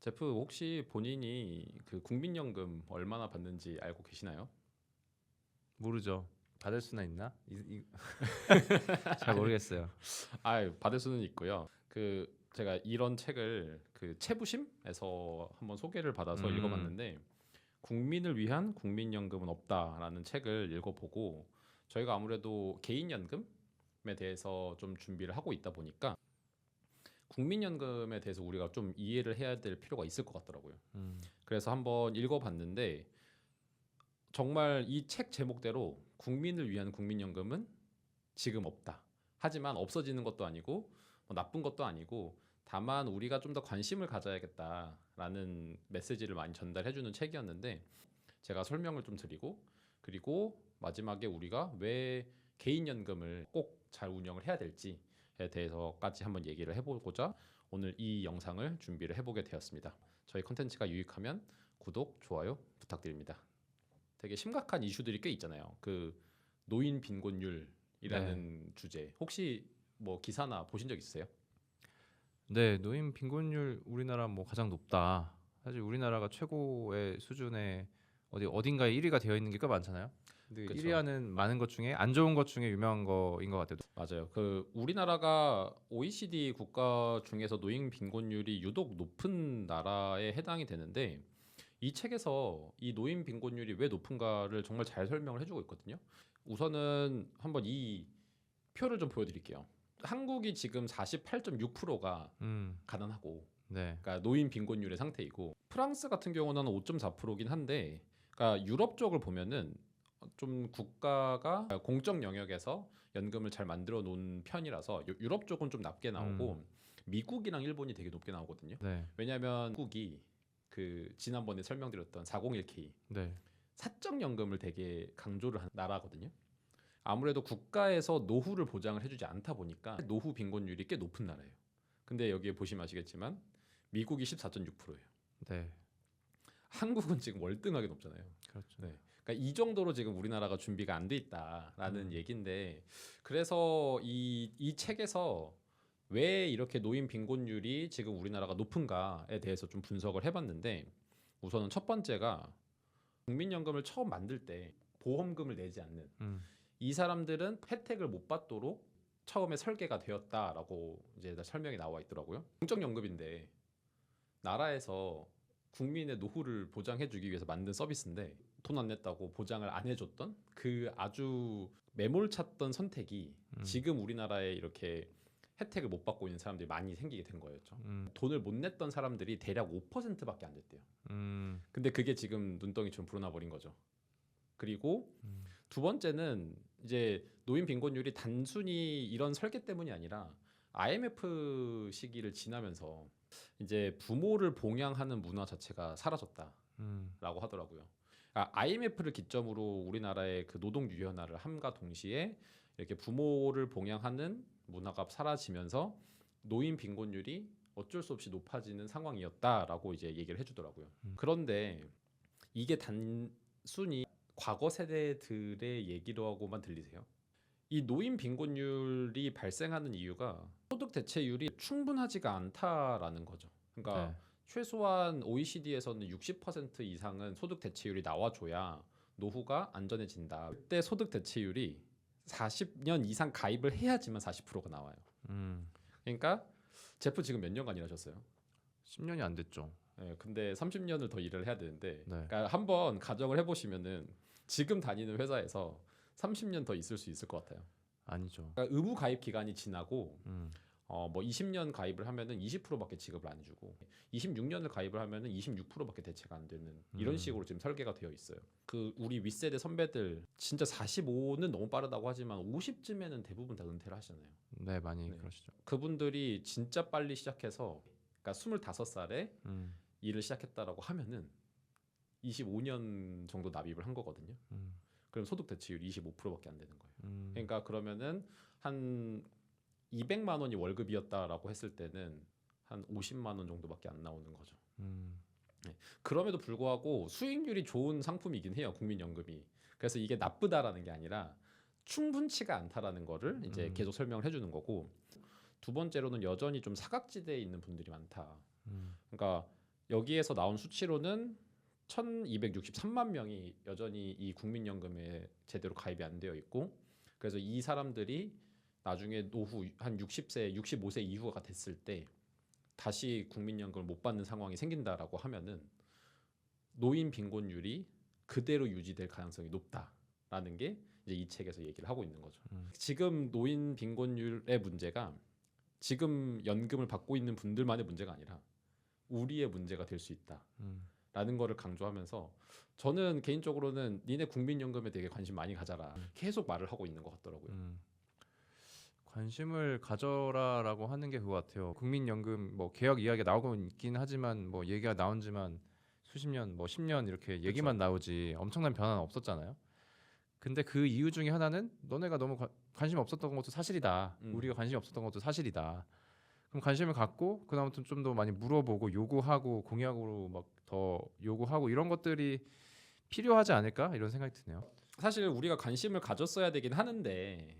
제프 혹시 본인이 그 국민연금 얼마나 받는지 알고 계시나요? 모르죠. 받을 수나 있나? 잘 모르겠어요. 받을 수는 있고요. 그 제가 이런 책을 그 채부심에서 한번 소개를 받아서 음, 읽어봤는데 국민을 위한 국민연금은 없다라는 책을 읽어보고 저희가 아무래도 개인연금에 대해서 좀 준비를 하고 있다 보니까 국민연금에 대해서 우리가 좀 이해를 해야 될 필요가 있을 것 같더라고요. 음, 그래서 한번 읽어봤는데 정말 이 책 제목대로 국민을 위한 국민연금은 지금 없다. 하지만 없어지는 것도 아니고 뭐 나쁜 것도 아니고 다만 우리가 좀 더 관심을 가져야겠다라는 메시지를 많이 전달해주는 책이었는데 제가 설명을 좀 드리고 그리고 마지막에 우리가 왜 개인연금을 꼭 잘 운영을 해야 될지에 대해서까지 한번 얘기를 해보고자 오늘 이 영상을 준비를 해보게 되었습니다. 저희 컨텐츠가 유익하면 구독, 좋아요 부탁드립니다. 되게 심각한 이슈들이 꽤 있잖아요. 그 노인 네. 빈곤율이라는 주제. 혹시 뭐 기사나 보신 적 있으세요? 네, 노인 빈곤율 우리나라 뭐 가장 높다. 사실 우리나라가 최고의 수준의 어딘가에 1위가 되어 있는 게 꽤 많잖아요. 근데 1위 그렇죠. 하는 많은 것 중에 안 좋은 것 중에 유명한 거인 것 같아요. 맞아요. 그 우리나라가 OECD 국가 중에서 노인 빈곤율이 유독 높은 나라에 해당이 되는데 이 책에서 이 노인 빈곤율이 왜 높은가를 정말 잘 설명을 해주고 있거든요. 우선은 한번 이 표를 좀 보여드릴게요. 한국이 지금 48.6%가 음, 가난하고 네. 그러니까 노인 빈곤율의 상태이고 프랑스 같은 경우는 5.4%긴 한데 그러니까 유럽 쪽을 보면은 좀 국가가 공적 영역에서 연금을 잘 만들어 놓은 편이라서 유럽 쪽은 좀 낮게 음, 나오고 미국이랑 일본이 되게 높게 나오거든요. 네. 왜냐하면 미국이 그 지난번에 설명드렸던 401k 네. 사적 연금을 되게 강조를 한 나라거든요. 아무래도 국가에서 노후를 보장을 해주지 않다 보니까 노후 빈곤율이 꽤 높은 나라예요. 근데 여기에 보시면 아시겠지만 미국이 14.6%예요. 네. 한국은 지금 월등하게 높잖아요. 그렇죠. 네. 그러니까 이 정도로 지금 우리나라가 준비가 안 돼 있다라는 음, 얘기인데 그래서 이 책에서 왜 이렇게 노인 빈곤율이 지금 우리나라가 높은가에 대해서 좀 분석을 해봤는데 우선은 첫 번째가 국민연금을 처음 만들 때 보험금을 내지 않는 음, 이 사람들은 혜택을 못 받도록 처음에 설계가 되었다라고 이제 설명이 나와 있더라고요. 공적연금인데 나라에서 국민의 노후를 보장해주기 위해서 만든 서비스인데 돈 안 냈다고 보장을 안 해줬던 그 아주 매몰찼던 선택이 음, 지금 우리나라에 이렇게 혜택을 못 받고 있는 사람들이 많이 생기게 된 거였죠. 음, 돈을 못 냈던 사람들이 대략 5%밖에 안 됐대요. 음, 근데 그게 지금 눈덩이처럼 불어나 버린 거죠. 그리고 음, 두 번째는 이제 노인 빈곤율이 단순히 이런 설계 때문이 아니라 IMF 시기를 지나면서 이제 부모를 봉양하는 문화 자체가 사라졌다라고 음, 하더라고요. IMF를 기점으로 우리나라의 그 노동 유연화를 함과 동시에 이렇게 부모를 봉양하는 문화가 사라지면서 노인 빈곤율이 어쩔 수 없이 높아지는 상황이었다라고 이제 얘기를 해주더라고요. 음. 그런데 이게 단순히 과거 세대들의 얘기로만 들리세요? 이 노인 빈곤율이 발생하는 이유가 소득 대체율이 충분하지가 않다라는 거죠. 그러니까 네. 최소한 OECD에서는 60% 이상은 소득 대체율이 나와줘야 노후가 안전해진다. 그때 소득 대체율이 40년 이상 가입을 해야지만 40%가 나와요. 음. 그러니까 제프 지금 몇 년간 일하셨어요? 10년이 안 됐죠. 예, 근데 30년을 더 일을 해야 되는데, 네. 그러니까 한번 가정을 해보시면은 지금 다니는 회사에서 30년 더 있을 수 있을 것 같아요. 아니죠. 그러니까 의무 가입 기간이 지나고 음, 뭐 20년 가입을 하면은 20%밖에 지급을 안 해주고 26년을 가입을 하면은 26%밖에 대체가 안 되는 이런 음. 식으로 지금 설계가 되어 있어요. 그 우리 윗세대 선배들 진짜 45는 너무 빠르다고 하지만 50쯤에는 대부분 다 은퇴를 하시잖아요. 네, 많이 네. 그러시죠. 그분들이 진짜 빨리 시작해서 그러니까 25살에 음, 일을 시작했다라고 하면은 25년 정도 납입을 한 거거든요. 음, 그럼 소득 대체율이 25%밖에 안 되는 거예요. 음, 그러니까 그러면은 한 200만 원이 월급이었다라고 했을 때는 한 50만 원 정도밖에 안 나오는 거죠. 음, 네. 그럼에도 불구하고 수익률이 좋은 상품이긴 해요. 국민연금이. 그래서 이게 나쁘다라는 게 아니라 충분치가 않다라는 거를 이제 음, 계속 설명을 해주는 거고 두 번째로는 여전히 좀 사각지대에 있는 분들이 많다. 음, 그러니까 여기에서 나온 수치로는 1263만 명이 여전히 이 국민연금에 제대로 가입이 안 되어 있고, 그래서 이 사람들이 나중에 노후 한 60세, 65세 이후가 됐을 때 다시 국민연금을 못 받는 상황이 생긴다라고 하면은 노인 빈곤율이 그대로 유지될 가능성이 높다라는 게 이제 이 책에서 얘기를 하고 있는 거죠. 지금 노인 빈곤율의 문제가 지금 연금을 받고 있는 분들만의 문제가 아니라 우리의 문제가 될 수 있다라는 거를 강조하면서, 저는 개인적으로는 니네 국민연금에 되게 관심 많이 가져라 계속 말을 하고 있는 것 같더라고요. 관심을 가져라라고 하는 게 그거 같아요. 국민연금 뭐 개혁 이야기가 나오고 있긴 하지만 뭐 얘기가 나온 지만 수십 년, 뭐 10년 이렇게 얘기만 나오지 엄청난 변화는 없었잖아요. 근데 그 이유 중에 하나는 너네가 너무 관심 없었던 것도 사실이다. 우리가 관심이 없었던 것도 사실이다. 그럼 관심을 갖고 그다음부터 좀 더 많이 물어보고 요구하고 공약으로 막 더 요구하고 이런 것들이 필요하지 않을까 이런 생각이 드네요. 사실 우리가 관심을 가졌어야 되긴 하는데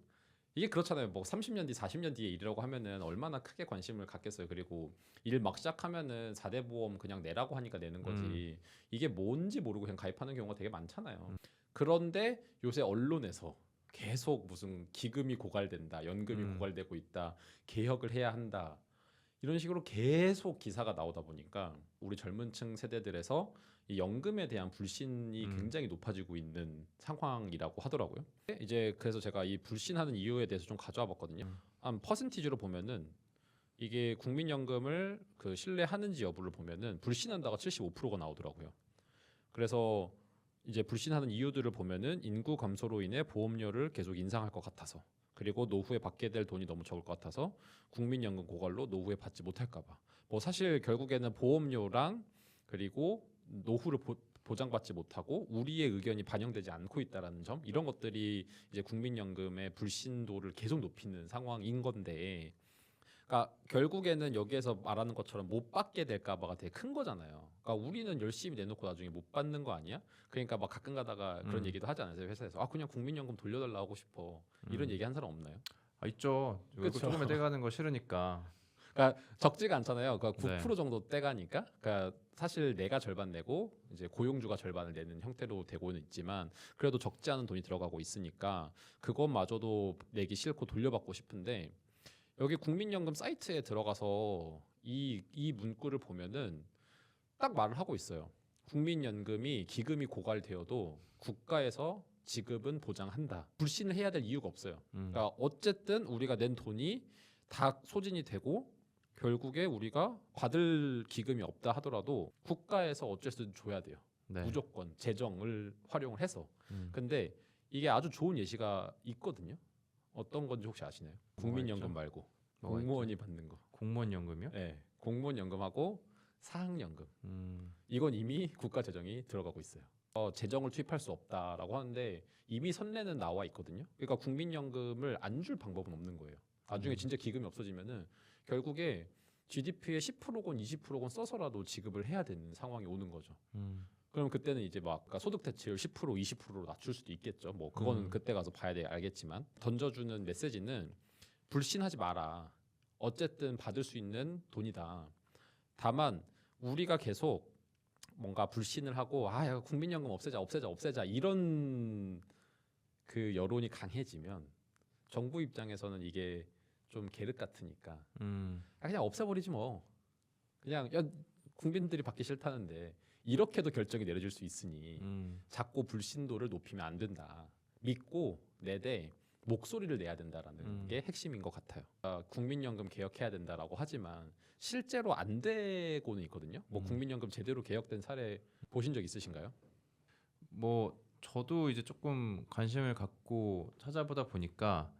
이게 그렇잖아요. 뭐 30년 뒤, 40년 뒤에 일이라고 하면은 얼마나 크게 관심을 갖겠어요. 그리고 일 막 시작하면은 4대 보험 그냥 내라고 하니까 내는 거지. 이게 뭔지 모르고 그냥 가입하는 경우가 되게 많잖아요. 그런데 요새 언론에서 계속 무슨 기금이 고갈된다, 연금이 고갈되고 있다, 개혁을 해야 한다, 이런 식으로 계속 기사가 나오다 보니까 우리 젊은층 세대들에서 이 연금에 대한 불신이 굉장히 높아지고 있는 상황이라고 하더라고요. 이제 그래서 제가 이 불신하는 이유에 대해서 좀 가져와 봤거든요. 한 퍼센티지로 보면은 이게 국민연금을 그 신뢰하는지 여부를 보면은 불신한다가 75%가 나오더라고요. 그래서 이제 불신하는 이유들을 보면은 인구 감소로 인해 보험료를 계속 인상할 것 같아서, 그리고 노후에 받게 될 돈이 너무 적을 것 같아서 국민연금 고갈로 노후에 받지 못할까봐. 뭐 사실 결국에는 보험료랑 그리고 노후를 보장받지 못하고 우리의 의견이 반영되지 않고 있다라는 점, 이런 것들이 이제 국민연금의 불신도를 계속 높이는 상황인 건데, 그러니까 결국에는 여기에서 말하는 것처럼 못 받게 될까봐가 되게 큰 거잖아요. 그러니까 우리는 열심히 내놓고 나중에 못 받는 거 아니야? 그러니까 막 가끔 가다가 그런 얘기도 하지 않으세요, 회사에서? 아 그냥 국민연금 돌려달라 하고 싶어, 이런 얘기 한 사람 없나요? 아 있죠. 그쵸. 조금에 떼가는 거 싫으니까. 그러니까 적지가 않잖아요. 그러니까 9% 네. 정도 떼가니까. 그러니까 사실 내가 절반 내고 이제 고용주가 절반을 내는 형태로 되고는 있지만 그래도 적지 않은 돈이 들어가고 있으니까 그것마저도 내기 싫고 돌려받고 싶은데, 여기 국민연금 사이트에 들어가서 이 문구를 보면은 딱 말을 하고 있어요. 국민연금이 기금이 고갈되어도 국가에서 지급은 보장한다. 불신을 해야 될 이유가 없어요. 그러니까 어쨌든 우리가 낸 돈이 다 소진이 되고 결국에 우리가 받을 기금이 없다 하더라도 국가에서 어쨌든 줘야 돼요. 네. 무조건 재정을 활용을 해서. 근데 이게 아주 좋은 예시가 있거든요. 어떤 건지 혹시 아시나요? 국민연금 말고 뭐가 공무원이 받는 거. 공무원 연금이요? 네, 공무원 연금하고 사학연금. 이건 이미 국가 재정이 들어가고 있어요. 재정을 투입할 수 없다라고 하는데 이미 선례는 나와 있거든요. 그러니까 국민연금을 안 줄 방법은 없는 거예요. 나중에 진짜 기금이 없어지면은 결국에 GDP의 10%건 20%건 써서라도 지급을 해야 되는 상황이 오는 거죠. 그럼 그때는 이제 막 아까 소득 대체율 10% 20%로 낮출 수도 있겠죠. 뭐 그거는 그때 가서 봐야 돼 알겠지만, 던져주는 메시지는 불신하지 마라. 어쨌든 받을 수 있는 돈이다. 다만 우리가 계속 뭔가 불신을 하고 아, 야, 국민연금 없애자 이런 그 여론이 강해지면 정부 입장에서는 이게 좀 계륵 같으니까 그냥 없애버리지 뭐. 그냥 야, 국민들이 받기 싫다는데 이렇게도 결정이 내려질 수 있으니 자꾸 불신도를 높이면 안 된다. 믿고 내대 목소리를 내야 된다라는 게 핵심인 것 같아요. 국민연금 개혁해야 된다라고 하지만 실제로 안 되고는 있거든요. 뭐 국민연금 제대로 개혁된 사례 보신 적 있으신가요? 뭐 저도 이제 조금 관심을 갖고 찾아보다 보니까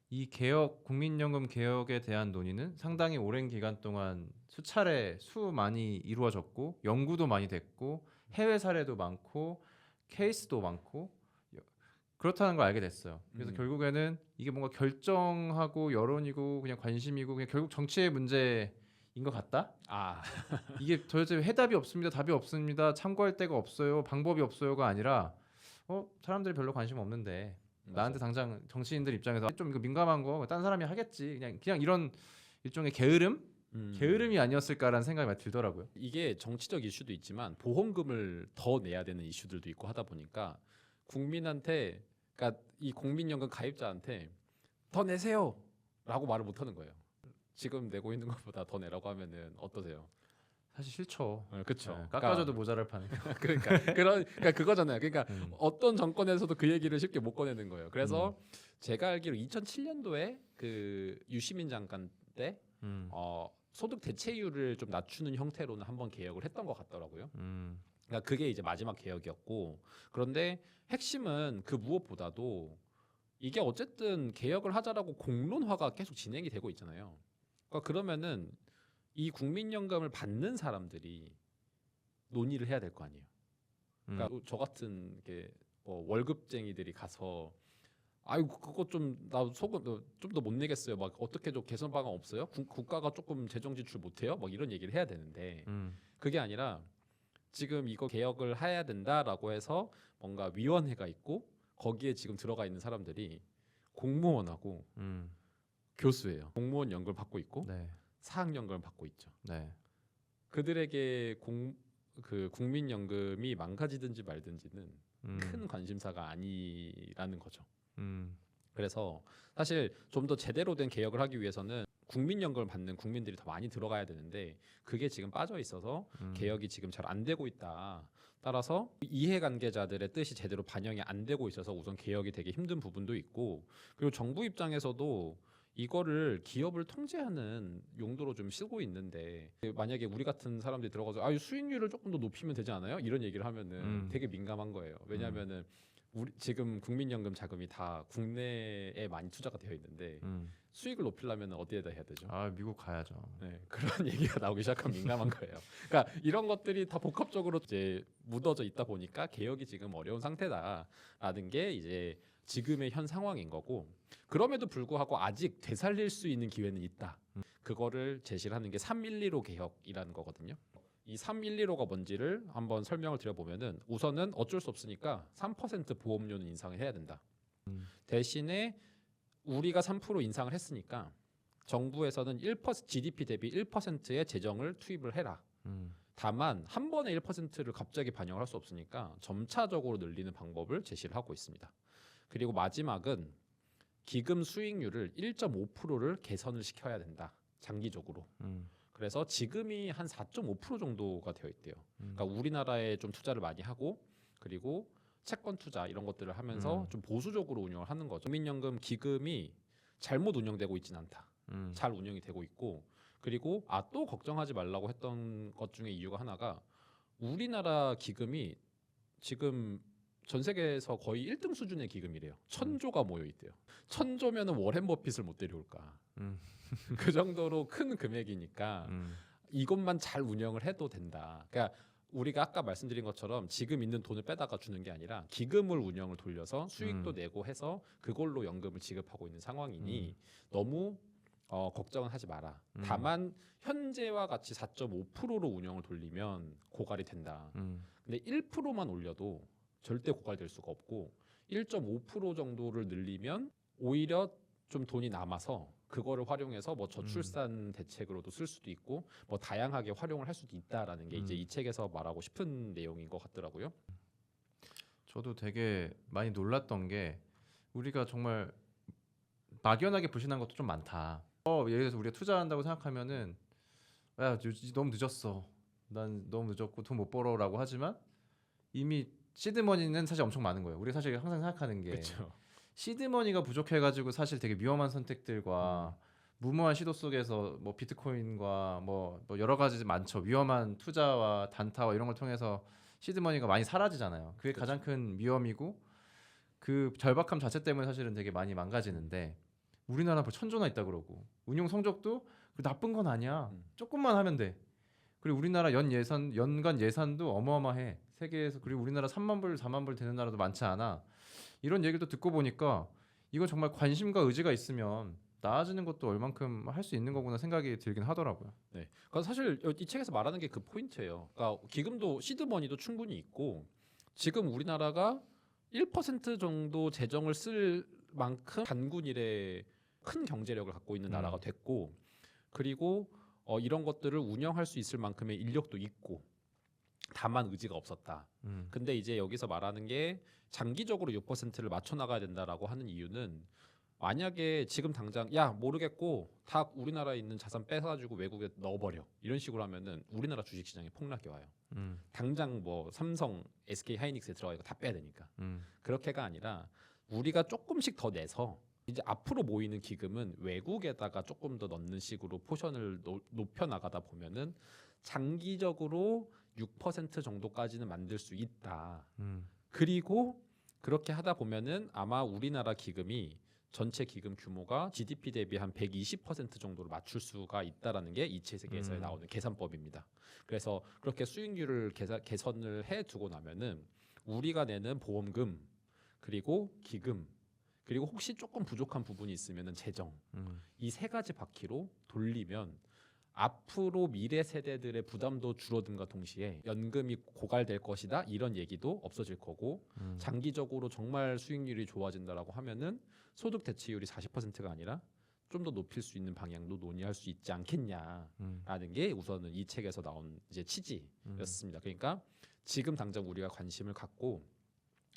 이 개혁 국민연금 개혁에 대한 논의는 상당히 오랜 기간 동안 수차례 많이 이루어졌고 연구도 많이 됐고 해외 사례도 많고 케이스도 많고 그렇다는 걸 알게 됐어요. 그래서 결국에는 이게 뭔가 결정하고 여론이고 그냥 관심이고 그냥 결국 정치의 문제인 것 같다. 아, 이게 도대체 해답이 없습니다, 답이 없습니다, 참고할 데가 없어요, 방법이 없어요가 아니라 사람들이 별로 관심 없는데 나한테 당장 정치인들 입장에서 좀 이거 민감한 거 딴 사람이 하겠지, 그냥 이런 일종의 게으름 게으름이 아니었을까라는 생각이 많이 들더라고요. 이게 정치적 이슈도 있지만 보험금을 더 내야 되는 이슈들도 있고 하다 보니까 국민한테, 그러니까 이 국민연금 가입자한테 더 내세요라고 말을 못 하는 거예요. 지금 내고 있는 것보다 더 내라고 하면은 어떠세요? 사실 싫죠. 그렇죠. 네, 깎아줘도 모자랄 판에. 그러니까 그거잖아요. 그러니까 음. 어떤 정권에서도 그 얘기를 쉽게 못 꺼내는 거예요. 그래서 제가 알기로 2007년도에 그 유시민 장관 때 음. 소득 대체율을 좀 낮추는 형태로는 한번 개혁을 했던 것 같더라고요. 음. 그러니까 그게 이제 마지막 개혁이었고, 그런데 핵심은 그 무엇보다도 이게 어쨌든 개혁을 하자라고 공론화가 계속 진행이 되고 있잖아요. 그러니까 그러면은 이 국민연금을 받는 사람들이 논의를 해야 될 거 아니에요. 그러니까 저 같은 게 월급쟁이들이 가서 아유 그거 좀 나 소금 좀 더 못 내겠어요. 막 어떻게 좀 개선 방안 없어요? 국가가 조금 재정 지출 못 해요? 막 이런 얘기를 해야 되는데 그게 아니라 지금 이거 개혁을 해야 된다라고 해서 뭔가 위원회가 있고 거기에 지금 들어가 있는 사람들이 공무원하고 교수예요. 공무원 연금 받고 있고 네. 사학연금을 받고 있죠. 네. 그들에게 그 국민연금이 망가지든지 말든지는 큰 관심사가 아니라는 거죠. 그래서 사실 좀 더 제대로 된 개혁을 하기 위해서는 국민연금을 받는 국민들이 더 많이 들어가야 되는데 그게 지금 빠져 있어서 개혁이 지금 잘 안 되고 있다. 따라서 이해관계자들의 뜻이 제대로 반영이 안 되고 있어서 우선 개혁이 되게 힘든 부분도 있고, 그리고 정부 입장에서도 이거를 기업을 통제하는 용도로 좀 쓰고 있는데 만약에 우리 같은 사람들이 들어가서 수익률을 조금 더 높이면 되지 않아요? 이런 얘기를 하면은 되게 민감한 거예요. 왜냐하면은 우리 지금 국민연금 자금이 다 국내에 많이 투자가 되어 있는데 수익을 높이려면 어디에다 해야 되죠? 아 미국 가야죠. 네, 그런 얘기가 나오기 시작하면 민감한 거예요. 그러니까 이런 것들이 다 복합적으로 이제 묻어져 있다 보니까 개혁이 지금 어려운 상태다라는 게 이제 지금의 현 상황인 거고, 그럼에도 불구하고 아직 되살릴 수 있는 기회는 있다. 그거를 제시를 하는 게 3.115 개혁이라는 거거든요. 이 3.115가 뭔지를 한번 설명을 드려보면은 우선은 어쩔 수 없으니까 3% 보험료는 인상을 해야 된다. 대신에 우리가 3% 인상을 했으니까 정부에서는 1% GDP 대비 1%의 재정을 투입을 해라. 다만 한 번에 1%를 갑자기 반영을 할 수 없으니까 점차적으로 늘리는 방법을 제시를 하고 있습니다. 그리고 마지막은 기금 수익률을 1.5%를 개선을 시켜야 된다. 장기적으로. 그래서 지금이 한 4.5% 정도가 되어 있대요. 그러니까 우리나라에 좀 투자를 많이 하고 그리고 채권 투자 이런 것들을 하면서 좀 보수적으로 운영을 하는 거죠. 국민연금 기금이 잘못 운영되고 있지는 않다. 잘 운영이 되고 있고, 그리고 또 걱정하지 말라고 했던 것 중에 이유가 하나가 우리나라 기금이 지금 전 세계에서 거의 1등 수준의 기금이래요. 1,000조가 모여 있대요. 1,000조면은 워렌 버핏을 못 데려올까. 그 정도로 큰 금액이니까 이것만 잘 운영을 해도 된다. 그러니까 우리가 아까 말씀드린 것처럼 지금 있는 돈을 빼다가 주는 게 아니라 기금을 운영을 돌려서 수익도 내고 해서 그걸로 연금을 지급하고 있는 상황이니 너무 걱정은 하지 마라. 다만 현재와 같이 4.5%로 운영을 돌리면 고갈이 된다. 근데 1%만 올려도 절대 고갈될 수가 없고 1.5% 정도를 늘리면 오히려 좀 돈이 남아서 그거를 활용해서 뭐 저출산 대책으로도 쓸 수도 있고 뭐 다양하게 활용을 할 수도 있다라는 게 이제 이 책에서 말하고 싶은 내용인 것 같더라고요. 저도 되게 많이 놀랐던 게 우리가 정말 막연하게 불신한 것도 좀 많다. 예를 들어서 우리가 투자한다고 생각하면은 야 너무 늦었어. 난 너무 늦었고 돈 못 벌어라고 하지만 이미 시드머니는 사실 엄청 많은 거예요. 우리가 사실 항상 생각하는 게 그렇죠. 시드머니가 부족해가지고 사실 되게 위험한 선택들과 무모한 시도 속에서 뭐 비트코인과 뭐 여러 가지 많죠. 위험한 투자와 단타와 이런 걸 통해서 시드머니가 많이 사라지잖아요. 그게 그렇죠. 가장 큰 위험이고 그 절박함 자체 때문에 사실은 되게 많이 망가지는데 우리나라 벌써 1,000조나 있다 그러고 운용 성적도 나쁜 건 아니야. 조금만 하면 돼. 그리고 우리나라 연간 예산도 어마어마해. 세계에서. 그리고 우리나라 3만 불, 4만 불 되는 나라도 많지 않아. 이런 얘기도 듣고 보니까 이건 정말 관심과 의지가 있으면 나아지는 것도 얼만큼 할 수 있는 거구나 생각이 들긴 하더라고요. 네. 그러니까 사실 이 책에서 말하는 게 그 포인트예요. 그러니까 기금도 시드머니도 충분히 있고 지금 우리나라가 1% 정도 재정을 쓸 만큼 단군 이래 큰 경제력을 갖고 있는 나라가 됐고, 그리고 이런 것들을 운영할 수 있을 만큼의 인력도 있고 다만 의지가 없었다. 근데 이제 여기서 말하는 게 장기적으로 6%를 맞춰 나가야 된다라고 하는 이유는 만약에 지금 당장 야 모르겠고 다 우리나라에 있는 자산 뺏어가지고 외국에 넣어버려 이런 식으로 하면은 우리나라 주식시장에 폭락이 와요. 당장 뭐 삼성, SK 하이닉스에 들어가 다 빼야 되니까. 그렇게가 아니라 우리가 조금씩 더 내서 이제 앞으로 모이는 기금은 외국에다가 조금 더 넣는 식으로 포션을 높여 나가다 보면은 장기적으로 6% 정도까지는 만들 수 있다. 그리고 그렇게 하다 보면은 아마 우리나라 기금이 전체 기금 규모가 GDP 대비 한 120% 정도로 맞출 수가 있다라는 게 이체 세계에서 나오는 계산법입니다. 그래서 그렇게 수익률을 개선을 해 두고 나면은 우리가 내는 보험금 그리고 기금 그리고 혹시 조금 부족한 부분이 있으면은 재정 이 세 가지 바퀴로 돌리면 앞으로 미래 세대들의 부담도 줄어든과 동시에 연금이 고갈될 것이다 이런 얘기도 없어질 거고 장기적으로 정말 수익률이 좋아진다라고 하면은 소득 대체율이 40%가 아니라 좀 더 높일 수 있는 방향도 논의할 수 있지 않겠냐라는 게 우선은 이 책에서 나온 이제 취지였습니다. 그러니까 지금 당장 우리가 관심을 갖고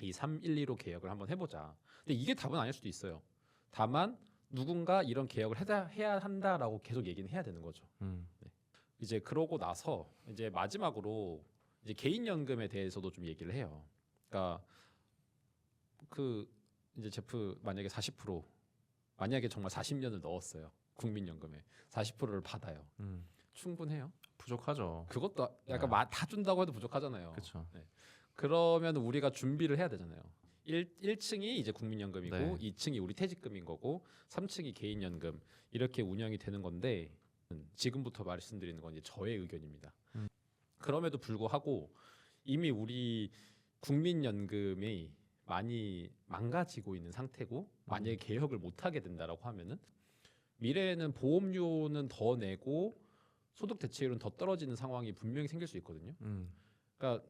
이 3.115 개혁을 한번 해보자. 근데 이게 답은 아닐 수도 있어요. 다만 누군가 이런 개혁을 해야 한다라고 계속 얘기는 해야 되는 거죠. 네. 이제 그러고 나서 이제 마지막으로 이제 개인연금에 대해서도 좀 얘기를 해요. 그러니까 그 이제 제프 만약에 40% 만약에 정말 40년을 넣었어요. 국민연금에 40%를 받아요. 충분해요? 부족하죠. 그것도 약간 네. 다 준다고 해도 부족하잖아요. 그렇죠. 네. 그러면 우리가 준비를 해야 되잖아요. 1층이 이제 국민연금이고 네. 2층이 우리 퇴직금인 거고 3층이 개인연금 이렇게 운영이 되는 건데 지금부터 말씀드리는 건 이제 저의 의견입니다. 그럼에도 불구하고 이미 우리 국민연금이 많이 망가지고 있는 상태고 만약에 개혁을 못 하게 된다라고 하면은 미래에는 보험료는 더 내고 소득 대체율은 더 떨어지는 상황이 분명히 생길 수 있거든요. 그러니까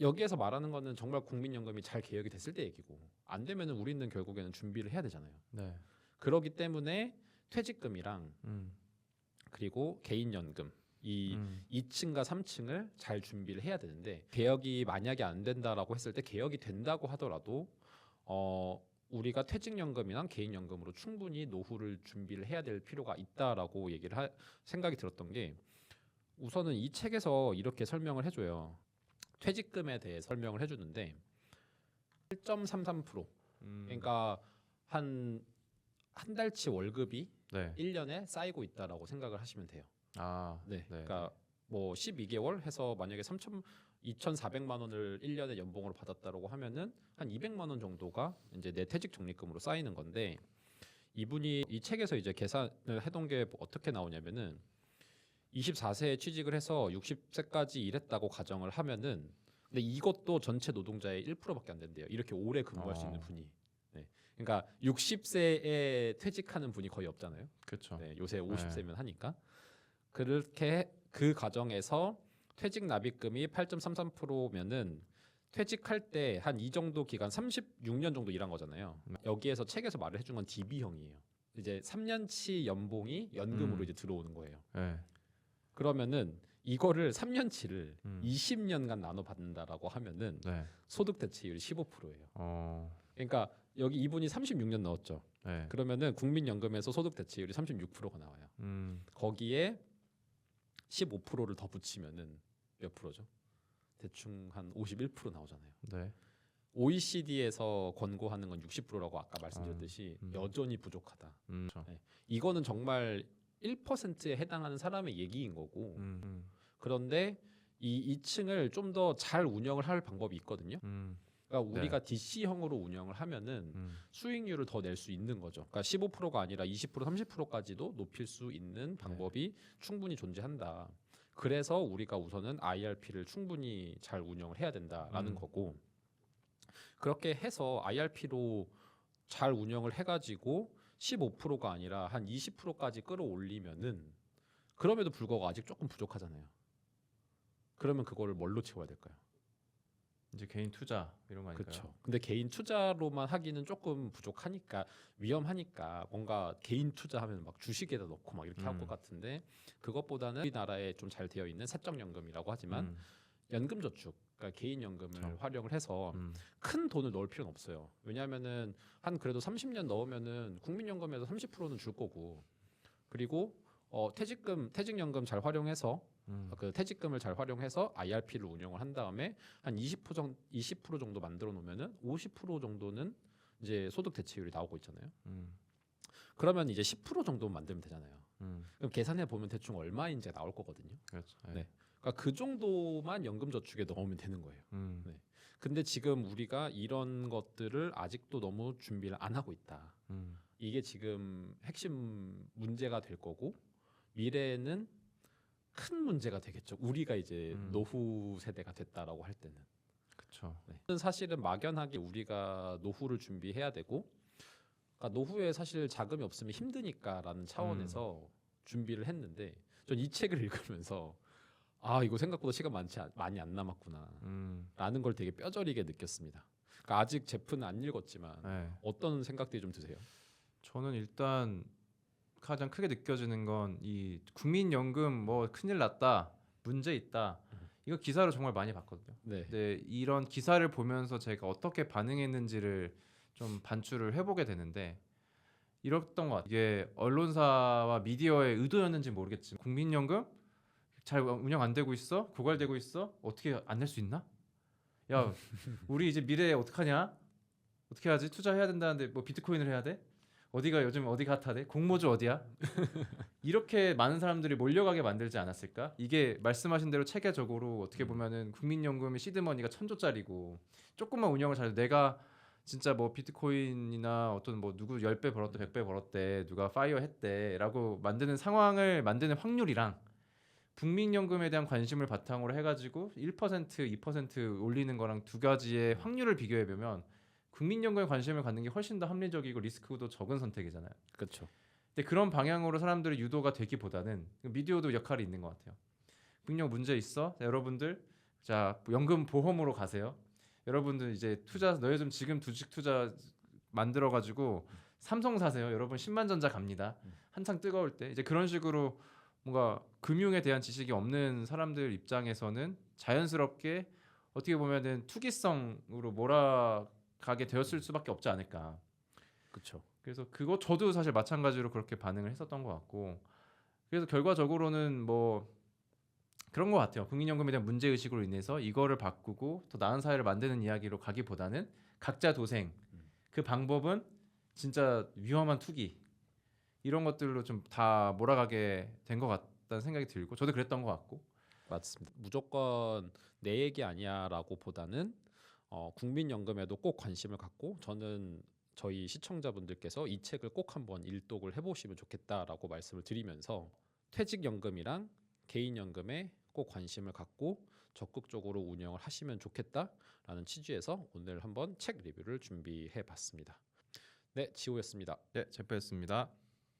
여기에서 말하는 거는 정말 국민연금이 잘 개혁이 됐을 때 얘기고 안 되면은 우리는 결국에는 준비를 해야 되잖아요. 네. 그러기 때문에 퇴직금이랑 그리고 개인연금 이 2층과 3층을 잘 준비를 해야 되는데 개혁이 만약에 안 된다라고 했을 때 개혁이 된다고 하더라도 우리가 퇴직연금이나 개인연금으로 충분히 노후를 준비를 해야 될 필요가 있다라고 생각이 들었던 게 우선은 이 책에서 이렇게 설명을 해줘요. 퇴직금에 대해 설명을 해주는데 1.33% 그러니까 한 달치 월급이 네. 1년에 쌓이고 있다라고 생각을 하시면 돼요. 아, 네. 네. 그러니까 뭐 12개월 해서 만약에 2,400만 원을 1년에 연봉으로 받았다라고 하면은 한 200만 원 정도가 이제 내 퇴직 적립금으로 쌓이는 건데 이분이 이 책에서 이제 계산을 해둔 게 어떻게 나오냐면은 24세에 취직을 해서 60세까지 일했다고 가정을 하면은 근데 이것도 전체 노동자의 1%밖에 안 된대요. 이렇게 오래 근무할 수 있는 분이. 네. 그러니까 60세에 퇴직하는 분이 거의 없잖아요. 그렇죠. 네, 요새 50세면 하니까. 그렇게 그 과정에서 퇴직 납입금이 8.33%면은 퇴직할 때 한 이 정도 기간 36년 정도 일한 거잖아요. 여기에서 책에서 말을 해준 건 DB형이에요. 이제 3년치 연봉이 연금으로 이제 들어오는 거예요. 네. 그러면은 이거를 3년치를 20년간 나눠 받는다라고 하면은 네. 소득 대체율이 15%예요. 네. 그러니까 여기 이분이 36년 넣었죠. 네. 그러면은 국민연금에서 소득 대체율이 36%가 나와요. 거기에 15%를 더 붙이면은 몇 프로죠? 대충 한 51% 나오잖아요. 네. OECD에서 권고하는 건 60%라고 아까 말씀드렸듯이 여전히 부족하다. 그렇죠. 네. 이거는 정말 1%에 해당하는 사람의 얘기인 거고 그런데 이 2층을 좀 더 잘 운영을 할 방법이 있거든요. 그러니까 우리가 DC형으로 운영을 하면은 수익률을 더 낼 수 있는 거죠. 그러니까 15%가 아니라 20%, 30%까지도 높일 수 있는 방법이 충분히 존재한다. 그래서 우리가 우선은 IRP를 충분히 잘 운영을 해야 된다라는 거고 그렇게 해서 IRP로 잘 운영을 해가지고 15%가 아니라 한 20%까지 끌어올리면은 그럼에도 불구하고 아직 조금 부족하잖아요. 그러면 그거를 뭘로 채워야 될까요? 이제 개인 투자 이런 거 아닐까요? 그렇죠. 근데 개인 투자로만 하기는 조금 부족하니까 위험하니까 뭔가 개인 투자하면 막 주식에다 넣고 막 이렇게 할 것 같은데 그것보다는 우리나라에 좀 잘 되어 있는 사적연금이라고 하지만 연금저축, 그러니까 개인연금을 그렇죠. 활용을 해서 큰 돈을 넣을 필요는 없어요. 왜냐하면은 한 그래도 30년 넣으면은 국민연금에서 30%는 줄 거고 그리고 퇴직연금 잘 활용해서 그 퇴직금을 잘 활용해서 IRP를 운영을 한 다음에 한 20% 정도 만들어 놓으면은 50% 정도는 이제 소득 대체율이 나오고 있잖아요. 그러면 이제 10% 정도 만들면 되잖아요. 그럼 계산해 보면 대충 얼마인지 나올 거거든요. 그렇죠. 네. 그러니까 그 정도만 연금저축에 넣으면 되는 거예요. 네. 근데 지금 우리가 이런 것들을 아직도 너무 준비를 안 하고 있다. 이게 지금 핵심 문제가 될 거고 미래에는 큰 문제가 되겠죠. 우리가 이제 노후 세대가 됐다라고 할 때는. 그렇죠. 네. 사실은 막연하게 우리가 노후를 준비해야 되고 그러니까 노후에 사실 자금이 없으면 힘드니까라는 차원에서 준비를 했는데 전 이 책을 읽으면서 아 이거 생각보다 시간 많이 안 남았구나라는 걸 되게 뼈저리게 느꼈습니다. 그러니까 아직 제프는 안 읽었지만 네. 어떤 생각들이 좀 드세요? 저는 일단 가장 크게 느껴지는 건 이 국민연금 뭐 큰일 났다, 문제 있다. 이거 기사를 정말 많이 봤거든요. 네. 근데 이런 기사를 보면서 제가 어떻게 반응했는지를 좀 반추를 해보게 되는데 이랬던 것 같아요. 이게 언론사와 미디어의 의도였는지 모르겠지만 국민연금 잘 운영 안 되고 있어? 고갈되고 있어? 어떻게 안 낼 수 있나? 야, 우리 이제 미래에 어떡하냐? 어떻게 하지? 투자해야 된다는데 뭐 비트코인을 해야 돼? 어디가 요즘 어디 핫하대? 공모주 어디야? 이렇게 많은 사람들이 몰려가게 만들지 않았을까? 이게 말씀하신 대로 체계적으로 어떻게 보면은 국민연금의 시드머니가 1,000조짜리고 조금만 운영을 잘해도 내가 진짜 뭐 비트코인이나 어떤 뭐 누구 10배 벌었대 100배 벌었대 누가 파이어 했대라고 만드는 상황을 만드는 확률이랑 국민연금에 대한 관심을 바탕으로 해가지고 1%, 2% 올리는 거랑 두 가지의 확률을 비교해 보면 국민연금에 관심을 갖는 게 훨씬 더 합리적이고 리스크도 적은 선택이잖아요. 그렇죠. 근데 그런 방향으로 사람들이 유도가 되기보다는 미디어도 역할이 있는 것 같아요. 국민연금 문제 있어? 자, 여러분들 자 연금 보험으로 가세요. 여러분들 이제 투자 너희 좀 지금 주식 투자 만들어가지고 삼성 사세요. 여러분 10만 전자 갑니다. 한창 뜨거울 때 이제 그런 식으로 뭔가 금융에 대한 지식이 없는 사람들 입장에서는 자연스럽게 어떻게 보면은 투기성으로 몰아가게 되었을 수밖에 없지 않을까. 그렇죠. 그래서 그거 저도 사실 마찬가지로 그렇게 반응을 했었던 것 같고 그래서 결과적으로는 뭐 그런 것 같아요. 국민연금에 대한 문제 의식으로 인해서 이거를 바꾸고 더 나은 사회를 만드는 이야기로 가기보다는 각자 도생 그 방법은 진짜 위험한 투기 이런 것들로 좀 다 몰아가게 된 것 같다는 생각이 들고 저도 그랬던 것 같고 맞습니다. 무조건 내 얘기 아니야라고 보다는 국민연금에도 꼭 관심을 갖고 저는 저희 시청자분들께서 이 책을 꼭 한번 일독을 해보시면 좋겠다라고 말씀을 드리면서 퇴직연금이랑 개인연금에 꼭 관심을 갖고 적극적으로 운영을 하시면 좋겠다라는 취지에서 오늘 한번 책 리뷰를 준비해봤습니다. 네, 지호였습니다. 네, 제프였습니다.